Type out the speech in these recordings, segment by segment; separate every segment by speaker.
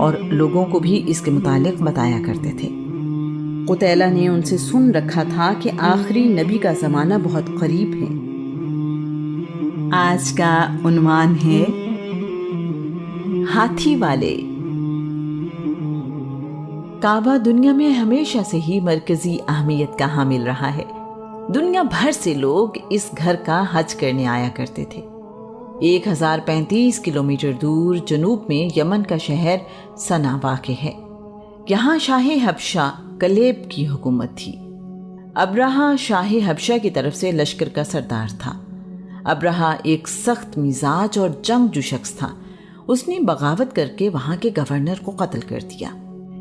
Speaker 1: اور لوگوں کو بھی اس کے متعلق بتایا کرتے تھے۔ قتیلہ نے ان سے سن رکھا تھا کہ آخری نبی کا زمانہ بہت قریب ہے۔ آج کا عنوان ہے ہاتھی والے۔ کعبہ دنیا میں ہمیشہ سے ہی مرکزی اہمیت کا حامل رہا ہے۔ دنیا بھر سے لوگ اس گھر کا حج کرنے آیا کرتے تھے۔ 1035 کلومیٹر دور جنوب میں یمن کا شہر صنعا واقع ہے۔ یہاں شاہ حبشہ کلیب کی حکومت تھی۔ ابرہہ شاہ حبشہ کی طرف سے لشکر کا سردار تھا۔ ابرہہ ایک سخت مزاج اور جنگجو شخص تھا۔ اس نے بغاوت کر کے وہاں کے گورنر کو قتل کر دیا،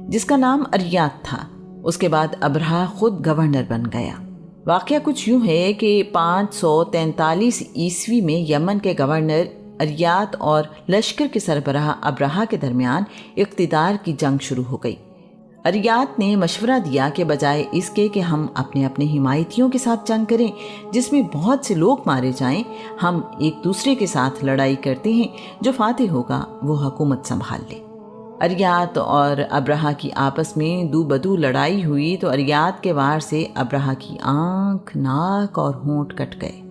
Speaker 1: جس کا نام اریات تھا۔ اس کے بعد ابرہہ خود گورنر بن گیا۔ واقعہ کچھ یوں ہے کہ 543 عیسوی میں یمن کے گورنر اریات اور لشکر کے سربراہ ابرہہ کے درمیان اقتدار کی جنگ شروع ہو گئی۔ اریات نے مشورہ دیا کہ بجائے اس کے کہ ہم اپنے حمایتیوں کے ساتھ جنگ کریں جس میں بہت سے لوگ مارے جائیں، ہم ایک دوسرے کے ساتھ لڑائی کرتے ہیں، جو فاتح ہوگا وہ حکومت سنبھال لے۔ اریات اور ابرہہ کی آپس میں دو بدو لڑائی ہوئی تو اریات کے وار سے ابرہہ کی آنکھ، ناک اور ہونٹ کٹ گئے۔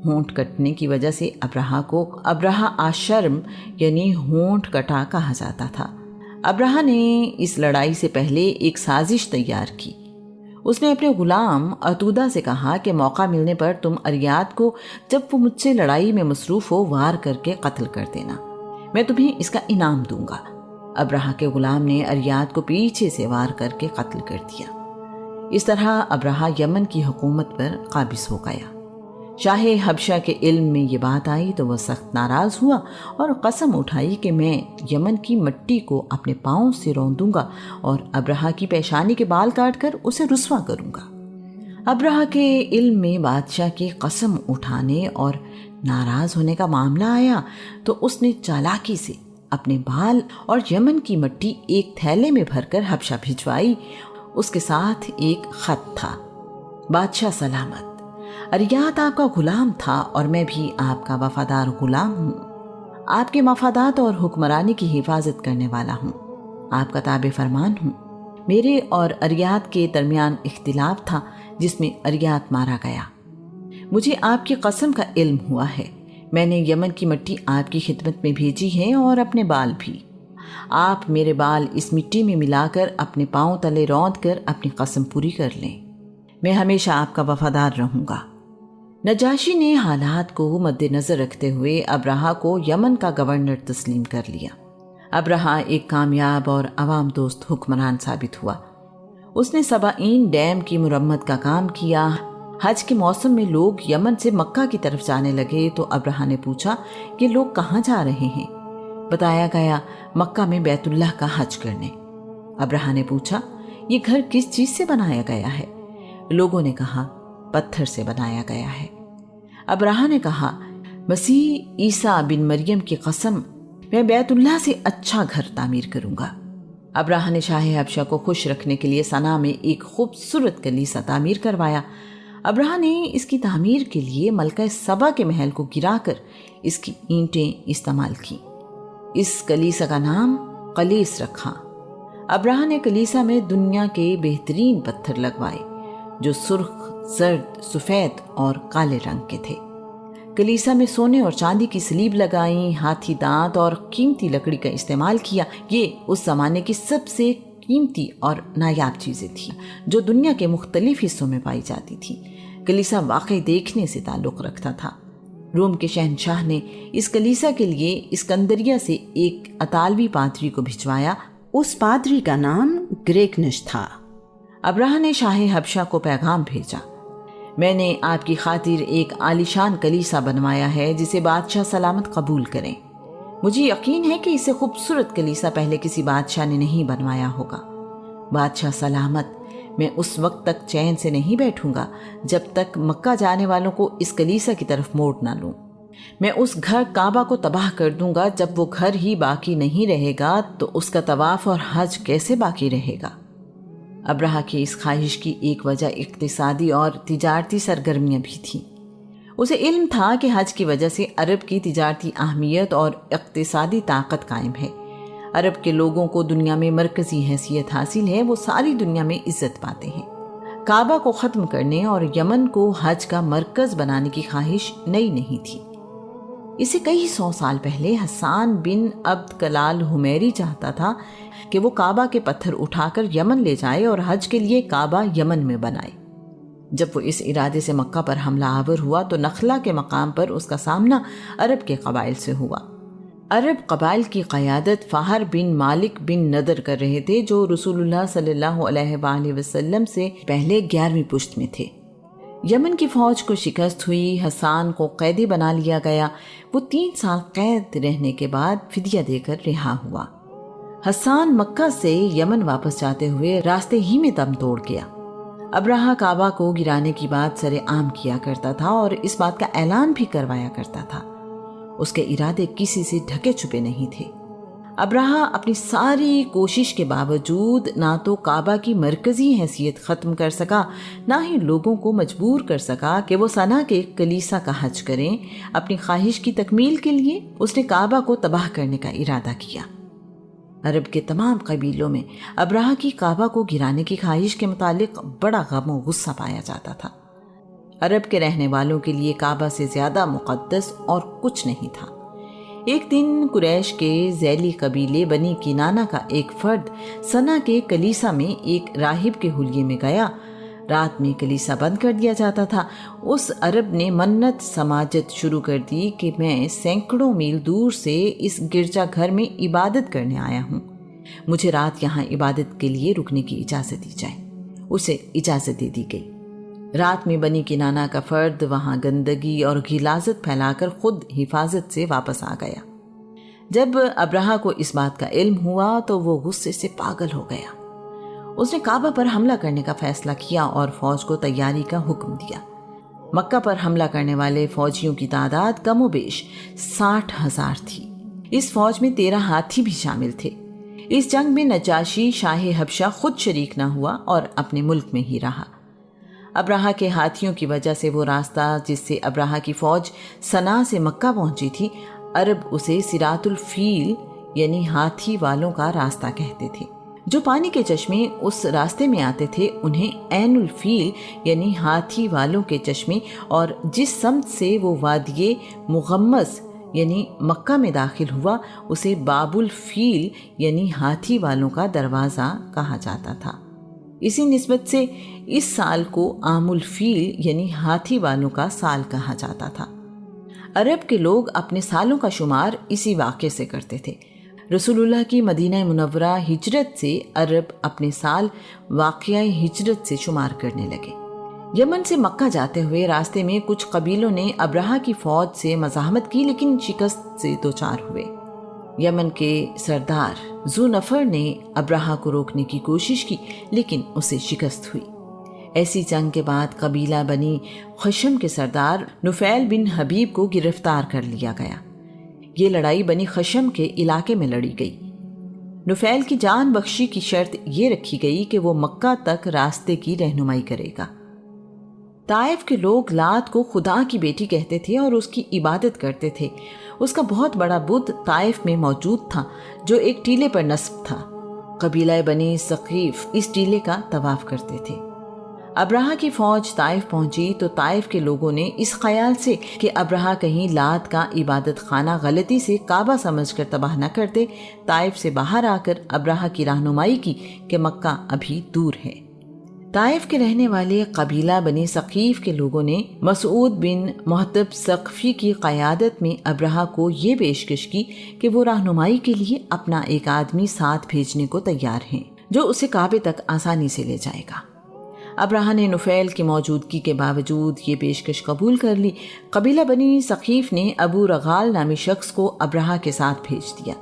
Speaker 1: ہونٹ کٹنے کی وجہ سے ابرہہ کو ابرہہ آشرم یعنی ہونٹ کٹا کہا جاتا تھا۔ ابرہہ نے اس لڑائی سے پہلے ایک سازش تیار کی۔ اس نے اپنے غلام عتودہ سے کہا کہ موقع ملنے پر تم اریات کو جب وہ مجھ سے لڑائی میں مصروف ہو وار کر کے قتل کر دینا، میں تمہیں اس کا انعام دوں گا۔ ابرہہ کے غلام نے اریات کو پیچھے سے وار کر کے قتل کر دیا۔ اس طرح ابرہہ یمن کی حکومت پر قابض ہو گیا۔ شاہ حبشہ کے علم میں یہ بات آئی تو وہ سخت ناراض ہوا اور قسم اٹھائی کہ میں یمن کی مٹی کو اپنے پاؤں سے روندوں گا اور ابرہہ کی پیشانی کے بال کاٹ کر اسے رسوا کروں گا۔ ابرہہ کے علم میں بادشاہ کی قسم اٹھانے اور ناراض ہونے کا معاملہ آیا تو اس نے چالاکی سے اپنے بال اور یمن کی مٹی ایک تھیلے میں بھر کر حبشہ بھجوائی۔ اس کے ساتھ ایک خط تھا: بادشاہ سلامت، اریات آپ کا غلام تھا اور میں بھی آپ کا وفادار غلام ہوں۔ آپ کے مفادات اور حکمرانی کی حفاظت کرنے والا ہوں، آپ کا تابع فرمان ہوں۔ میرے اور اریات کے درمیان اختلاف تھا جس میں اریات مارا گیا۔ مجھے آپ کی قسم کا علم ہوا ہے۔ میں نے یمن کی مٹی آپ کی خدمت میں بھیجی ہے اور اپنے بال بھی۔ آپ میرے بال اس مٹی میں ملا کر اپنے پاؤں تلے روند کر اپنی قسم پوری کر لیں۔ میں ہمیشہ آپ کا وفادار رہوں گا۔ نجاشی نے حالات کو مد نظر رکھتے ہوئے ابرہہ کو یمن کا گورنر تسلیم کر لیا۔ ابرہہ ایک کامیاب اور عوام دوست حکمران ثابت ہوا۔ اس نے سبعین ڈیم کی مرمت کا کام کیا۔ حج کے موسم میں لوگ یمن سے مکہ کی طرف جانے لگے تو ابرہہ نے پوچھا کہ لوگ کہاں جا رہے ہیں؟ بتایا گیا مکہ میں بیت اللہ کا حج کرنے۔ ابرہہ نے پوچھا یہ گھر کس چیز سے بنایا گیا ہے؟ لوگوں نے کہا پتھر سے بنایا گیا ہے۔ ابرہہ نے کہا مسیح عیسیٰ بن مریم کی قسم، میں بیت اللہ سے اچھا گھر تعمیر کروں گا۔ ابرہہ نے شاہ حبشہ کو خوش رکھنے کے لیے صنعا میں ایک خوبصورت کلیسا تعمیر کروایا۔ ابرہہ نے اس کی تعمیر کے لیے ملکہ سبا کے محل کو گرا کر اس کی اینٹیں استعمال کی۔ اس کلیسا کا نام قلیس رکھا۔ ابرہہ نے کلیسا میں دنیا کے بہترین پتھر لگوائے جو سرخ، زرد، سفید اور کالے رنگ کے تھے۔ کلیسا میں سونے اور چاندی کی سلیب لگائیں، ہاتھی دانت اور قیمتی لکڑی کا استعمال کیا۔ یہ اس زمانے کی سب سے قیمتی اور نایاب چیزیں تھیں جو دنیا کے مختلف حصوں میں پائی جاتی تھیں۔ کلیسا واقعی دیکھنے سے تعلق رکھتا تھا۔ روم کے شہنشاہ نے اس کلیسا کے لیے اسکندریہ سے ایک اطالوی پادری کو بھجوایا۔ اس پادری کا نام گریگنش تھا۔ ابرہہ نے شاہ حبشہ کو پیغام بھیجا، میں نے آپ کی خاطر ایک عالیشان کلیسا بنوایا ہے جسے بادشاہ سلامت قبول کریں۔ مجھے یقین ہے کہ اسے خوبصورت کلیسا پہلے کسی بادشاہ نے نہیں بنوایا ہوگا۔ بادشاہ سلامت، میں اس وقت تک چین سے نہیں بیٹھوں گا جب تک مکہ جانے والوں کو اس کلیسا کی طرف موڑ نہ لوں۔ میں اس گھر کعبہ کو تباہ کر دوں گا۔ جب وہ گھر ہی باقی نہیں رہے گا تو اس کا طواف اور حج کیسے باقی رہے گا؟ ابرہہ کی اس خواہش کی ایک وجہ اقتصادی اور تجارتی سرگرمیاں بھی تھیں۔ اسے علم تھا کہ حج کی وجہ سے عرب کی تجارتی اہمیت اور اقتصادی طاقت قائم ہے۔ عرب کے لوگوں کو دنیا میں مرکزی حیثیت حاصل ہے، وہ ساری دنیا میں عزت پاتے ہیں۔ کعبہ کو ختم کرنے اور یمن کو حج کا مرکز بنانے کی خواہش نئی نہیں تھی۔ اسے کئی 100 سال پہلے حسان بن عبد کلال حمیری چاہتا تھا کہ وہ کعبہ کے پتھر اٹھا کر یمن لے جائے اور حج کے لیے کعبہ یمن میں بنائے۔ جب وہ اس ارادے سے مکہ پر حملہ آور ہوا تو نخلا کے مقام پر اس کا سامنا عرب کے قبائل سے ہوا۔ عرب قبائل کی قیادت فہر بن مالک بن ندر کر رہے تھے، جو رسول اللہ صلی اللہ علیہ وآلہ وسلم سے پہلے 11ویں پشت میں تھے۔ یمن کی فوج کو شکست ہوئی، حسان کو قیدی بنا لیا گیا۔ وہ 3 سال قید رہنے کے بعد فدیہ دے کر رہا ہوا۔ حسان مکہ سے یمن واپس جاتے ہوئے راستے ہی میں دم توڑ گیا۔ ابرہہ کعبہ کو گرانے کی بات سر عام کیا کرتا تھا اور اس بات کا اعلان بھی کروایا کرتا تھا۔ اس کے ارادے کسی سے ڈھکے چھپے نہیں تھے۔ ابرہہ اپنی ساری کوشش کے باوجود نہ تو کعبہ کی مرکزی حیثیت ختم کر سکا، نہ ہی لوگوں کو مجبور کر سکا کہ وہ صنع کے کلیسا کا حج کریں۔ اپنی خواہش کی تکمیل کے لیے اس نے کعبہ کو تباہ کرنے کا ارادہ کیا۔ عرب کے تمام قبیلوں میں ابرہہ کی کعبہ کو گرانے کی خواہش کے متعلق بڑا غم و غصہ پایا جاتا تھا۔ عرب کے رہنے والوں کے لیے کعبہ سے زیادہ مقدس اور کچھ نہیں تھا۔ ایک دن قریش کے ذیلی قبیلے بنی کنانہ کا ایک فرد صنع کے کلیسا میں ایک راہب کے حلیے میں گیا۔ رات میں کلیسا بند کر دیا جاتا تھا۔ اس عرب نے منت سماجت شروع کر دی کہ میں سینکڑوں میل دور سے اس گرجا گھر میں عبادت کرنے آیا ہوں، مجھے رات یہاں عبادت کے لیے رکنے کی اجازت دی جائے۔ اسے اجازت دے دی گئی۔ رات میں بنی کنانہ کا فرد وہاں گندگی اور غلاظت پھیلا کر خود حفاظت سے واپس آ گیا۔ جب ابرہہ کو اس بات کا علم ہوا تو وہ غصے سے پاگل ہو گیا۔ اس نے کعبہ پر حملہ کرنے کا فیصلہ کیا اور فوج کو تیاری کا حکم دیا۔ مکہ پر حملہ کرنے والے فوجیوں کی تعداد کم و بیش 60,000 تھی۔ اس فوج میں 13 ہاتھی بھی شامل تھے۔ اس جنگ میں نجاشی شاہ حبشہ خود شریک نہ ہوا اور اپنے ملک میں ہی رہا۔ ابرہہ کے ہاتھیوں کی وجہ سے وہ راستہ جس سے ابرہہ کی فوج صنع سے مکہ پہنچی تھی، عرب اسے صراط الفیل یعنی ہاتھی والوں کا راستہ کہتے تھے۔ جو پانی کے چشمے اس راستے میں آتے تھے انہیں عین الفیل یعنی ہاتھی والوں کے چشمے، اور جس سمت سے وہ وادی مغمس یعنی مکہ میں داخل ہوا اسے باب الفیل یعنی ہاتھی والوں کا دروازہ کہا جاتا تھا۔ اسی نسبت سے اس سال کو عام الفیل یعنی ہاتھی والوں کا سال کہا جاتا تھا۔ عرب کے لوگ اپنے سالوں کا شمار اسی واقعے سے کرتے تھے۔ رسول اللہ کی مدینہ منورہ ہجرت سے عرب اپنے سال واقعہ ہجرت سے شمار کرنے لگے۔ یمن سے مکہ جاتے ہوئے راستے میں کچھ قبیلوں نے ابرہہ کی فوج سے مزاحمت کی، لیکن شکست سے دوچار ہوئے۔ یمن کے سردار ذو نفر نے ابرہہ کو روکنے کی کوشش کی، لیکن اسے شکست ہوئی۔ ایسی جنگ کے بعد قبیلہ بنی خشم کے سردار نفیل بن حبیب کو گرفتار کر لیا گیا۔ یہ لڑائی بنی خشم کے علاقے میں لڑی گئی۔ نفیل کی جان بخشی کی شرط یہ رکھی گئی کہ وہ مکہ تک راستے کی رہنمائی کرے گا۔ طائف کے لوگ لات کو خدا کی بیٹی کہتے تھے اور اس کی عبادت کرتے تھے۔ اس کا بہت بڑا بت طائف میں موجود تھا جو ایک ٹیلے پر نصب تھا۔ قبیلہ بنی ثقیف اس ٹیلے کا طواف کرتے تھے۔ ابرہہ کی فوج طائف پہنچی تو طائف کے لوگوں نے اس خیال سے کہ ابرہہ کہیں لات کا عبادت خانہ غلطی سے کعبہ سمجھ کر تباہ نہ کرتے، طائف سے باہر آ کر ابرہہ کی رہنمائی کی کہ مکہ ابھی دور ہے۔ طائف کے رہنے والے قبیلہ بنی ثقیف کے لوگوں نے مسعود بن محتب ثقفی کی قیادت میں ابرہہ کو یہ پیشکش کی کہ وہ رہنمائی کے لیے اپنا ایک آدمی ساتھ بھیجنے کو تیار ہیں جو اسے کعبے تک آسانی سے لے جائے گا۔ ابرہہ نے نفیل کی موجودگی کے باوجود یہ پیشکش قبول کر لی۔ قبیلہ بنی ثقیف نے ابو رغال نامی شخص کو ابرہہ کے ساتھ بھیج دیا۔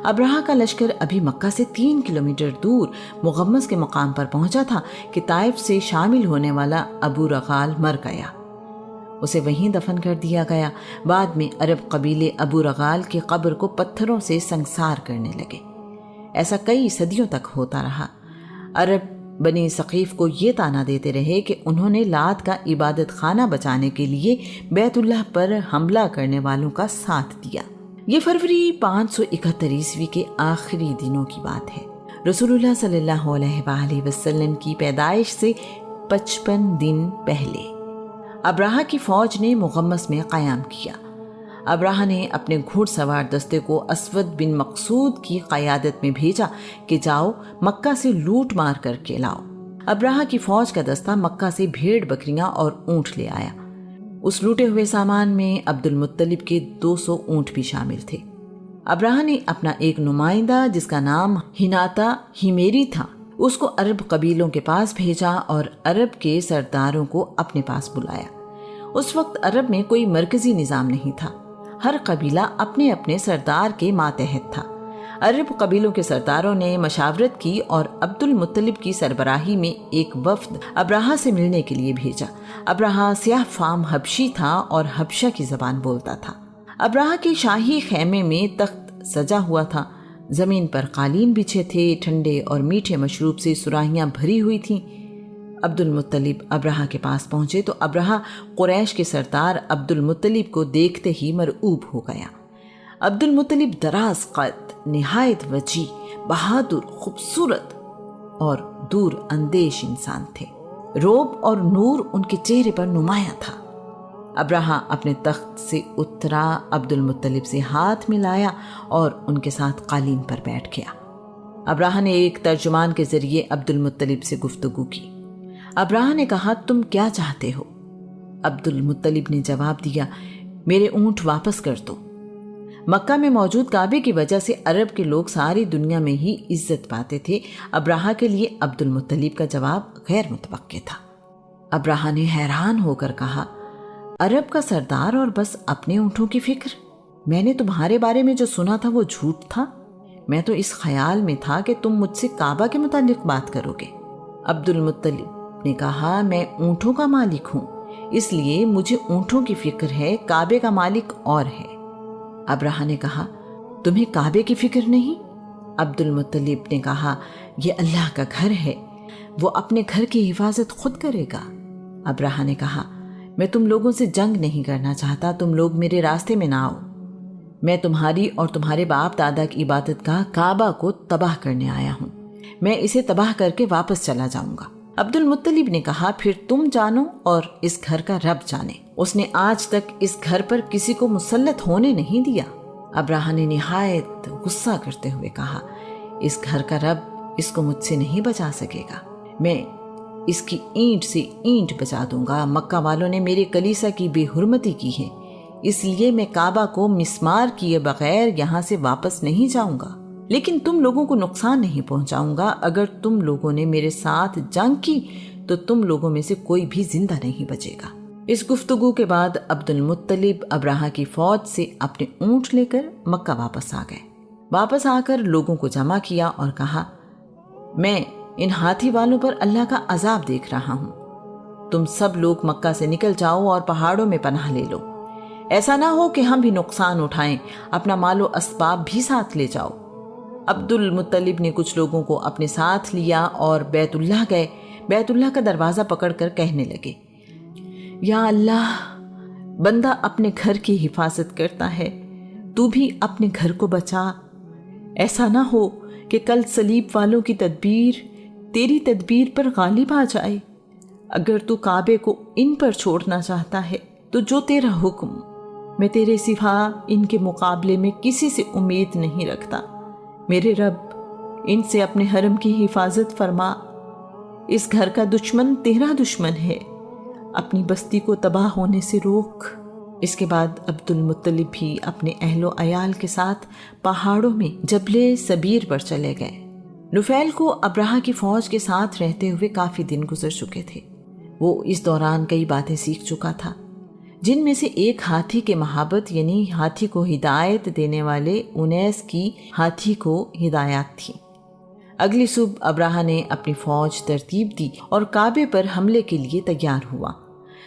Speaker 1: ابرہہ کا لشکر ابھی مکہ سے 3 کلومیٹر دور مغمس کے مقام پر پہنچا تھا کہ طائف سے شامل ہونے والا ابو رغال مر گیا۔ اسے وہیں دفن کر دیا گیا۔ بعد میں عرب قبیلے ابو رغال کی قبر کو پتھروں سے سنگسار کرنے لگے۔ ایسا کئی صدیوں تک ہوتا رہا۔ عرب بنی ثقیف کو یہ طعنہ دیتے رہے کہ انہوں نے لات کا عبادت خانہ بچانے کے لیے بیت اللہ پر حملہ کرنے والوں کا ساتھ دیا۔ یہ فروری 571 عیسوی کے آخری دنوں کی بات ہے۔ رسول اللہ صلی اللہ علیہ وآلہ وسلم کی پیدائش سے 55 دن پہلے ابراہہ کی فوج نے مغمس میں قیام کیا۔ ابراہہ نے اپنے گھوڑ سوار دستے کو اسود بن مقصود کی قیادت میں بھیجا کہ جاؤ مکہ سے لوٹ مار کر کے لاؤ۔ ابراہہ کی فوج کا دستہ مکہ سے بھیڑ بکریاں اور اونٹ لے آیا۔ اس لوٹے ہوئے سامان میں عبد المطلب کے 200 اونٹ بھی شامل تھے۔ ابراہہ نے اپنا ایک نمائندہ جس کا نام ہناتا ہیمیری تھا، اس کو عرب قبیلوں کے پاس بھیجا اور عرب کے سرداروں کو اپنے پاس بلایا۔ اس وقت عرب میں کوئی مرکزی نظام نہیں تھا، ہر قبیلہ اپنے اپنے سردار کے ماتحت تھا۔ عرب قبیلوں کے سرداروں نے مشاورت کی اور عبد المطلب کی سربراہی میں ایک وفد ابراہہ سے ملنے کے لیے بھیجا۔ ابراہہ سیاہ فام حبشی تھا اور حبشہ کی زبان بولتا تھا۔ ابراہہ کے شاہی خیمے میں تخت سجا ہوا تھا، زمین پر قالین بچھے تھے، ٹھنڈے اور میٹھے مشروب سے سراہیاں بھری ہوئی تھیں۔ عبد المطلب ابراہہ کے پاس پہنچے تو ابراہہ قریش کے سردار عبد المطلب کو دیکھتے ہی مرعوب ہو گیا۔ عبد المطلب دراز قد، نہایت وجیح، بہادر، خوبصورت اور دور اندیش انسان تھے۔ روب اور نور ان کے چہرے پر نمایاں تھا۔ ابراہہ اپنے تخت سے اترا، عبد المطلب سے ہاتھ ملایا اور ان کے ساتھ قالین پر بیٹھ گیا۔ ابراہہ نے ایک ترجمان کے ذریعے عبد المطلب سے گفتگو کی۔ ابراہہ نے کہا تم کیا چاہتے ہو؟ عبد المطلب نے جواب دیا میرے اونٹ واپس کر دو۔ مکہ میں موجود کعبے کی وجہ سے عرب کے لوگ ساری دنیا میں ہی عزت پاتے تھے۔ ابراہہ کے لیے عبد المطلب کا جواب غیر متوقع تھا۔ ابراہہ نے حیران ہو کر کہا عرب کا سردار اور بس اپنے اونٹوں کی فکر؟ میں نے تمہارے بارے میں جو سنا تھا وہ جھوٹ تھا۔ میں تو اس خیال میں تھا کہ تم مجھ سے کعبہ کے متعلق بات کرو گے۔ عبد المطلب نے کہا میں اونٹوں کا مالک ہوں، اس لیے مجھے اونٹوں کی فکر ہے، کعبے کا مالک اور ہے۔ ابراہہ نے کہا تمہیں کعبے کی فکر نہیں؟ عبد المطلب نے کہا یہ اللہ کا گھر ہے، وہ اپنے گھر کی حفاظت خود کرے گا۔ ابراہہ نے کہا میں تم لوگوں سے جنگ نہیں کرنا چاہتا، تم لوگ میرے راستے میں نہ آؤ۔ میں تمہاری اور تمہارے باپ دادا کی عبادت گاہ کعبہ کو تباہ کرنے آیا ہوں، میں اسے تباہ کر کے واپس چلا جاؤں گا۔ عبد المطلب نے کہا پھر تم جانو اور اس گھر کا رب جانے، اس نے آج تک اس گھر پر کسی کو مسلط ہونے نہیں دیا۔ ابراہہ نے نہایت غصہ کرتے ہوئے کہا اس گھر کا رب اس کو مجھ سے نہیں بچا سکے گا، میں اس کی اینٹ سے اینٹ بچا دوں گا۔ مکہ والوں نے میرے کلیسا کی بے حرمتی کی ہے، اس لیے میں کعبہ کو مسمار کیے بغیر یہاں سے واپس نہیں جاؤں گا، لیکن تم لوگوں کو نقصان نہیں پہنچاؤں گا۔ اگر تم لوگوں نے میرے ساتھ جنگ کی تو تم لوگوں میں سے کوئی بھی زندہ نہیں بچے گا۔ اس گفتگو کے بعد عبد المطلب ابراہہ کی فوج سے اپنے اونٹ لے کر مکہ واپس آ گئے۔ واپس آ کر لوگوں کو جمع کیا اور کہا میں ان ہاتھی والوں پر اللہ کا عذاب دیکھ رہا ہوں، تم سب لوگ مکہ سے نکل جاؤ اور پہاڑوں میں پناہ لے لو، ایسا نہ ہو کہ ہم بھی نقصان اٹھائیں، اپنا مال و اسباب بھی ساتھ لے جاؤ۔ عبد المطلب نے کچھ لوگوں کو اپنے ساتھ لیا اور بیت اللہ گئے۔ بیت اللہ کا دروازہ پکڑ کر کہنے لگے یا اللہ، بندہ اپنے گھر کی حفاظت کرتا ہے، تو بھی اپنے گھر کو بچا، ایسا نہ ہو کہ کل صلیب والوں کی تدبیر تیری تدبیر پر غالب آ جائے۔ اگر تو کعبے کو ان پر چھوڑنا چاہتا ہے تو جو تیرا حکم، میں تیرے سوا ان کے مقابلے میں کسی سے امید نہیں رکھتا۔ میرے رب، ان سے اپنے حرم کی حفاظت فرما، اس گھر کا دشمن تیرا دشمن ہے، اپنی بستی کو تباہ ہونے سے روک۔ اس کے بعد عبد المطلب بھی اپنے اہل و عیال کے ساتھ پہاڑوں میں جبل سبیر پر چلے گئے۔ نفیل کو ابراہہ کی فوج کے ساتھ رہتے ہوئے کافی دن گزر چکے تھے۔ وہ اس دوران کئی باتیں سیکھ چکا تھا، جن میں سے ایک ہاتھی کے محبت یعنی ہاتھی کو ہدایت دینے والے انیس کی ہاتھی کو ہدایات تھی۔ اگلی صبح ابراہہ نے اپنی فوج ترتیب دی اور کعبے پر حملے کے لیے تیار ہوا۔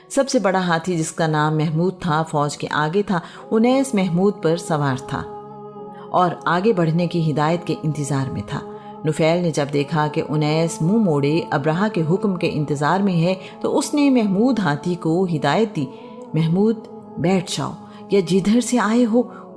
Speaker 1: سب سے بڑا ہاتھی جس کا نام محمود تھا فوج کے آگے تھا۔ انیس محمود پر سوار تھا اور آگے بڑھنے کی ہدایت کے انتظار میں تھا۔ نفیل نے جب دیکھا کہ انیس منہ موڑے ابراہہ کے حکم کے انتظار میں ہے تو اس نے محمود ہاتھی کو ہدایت دی محمود بیٹھ جاؤ یا جدھر سے آئے ہو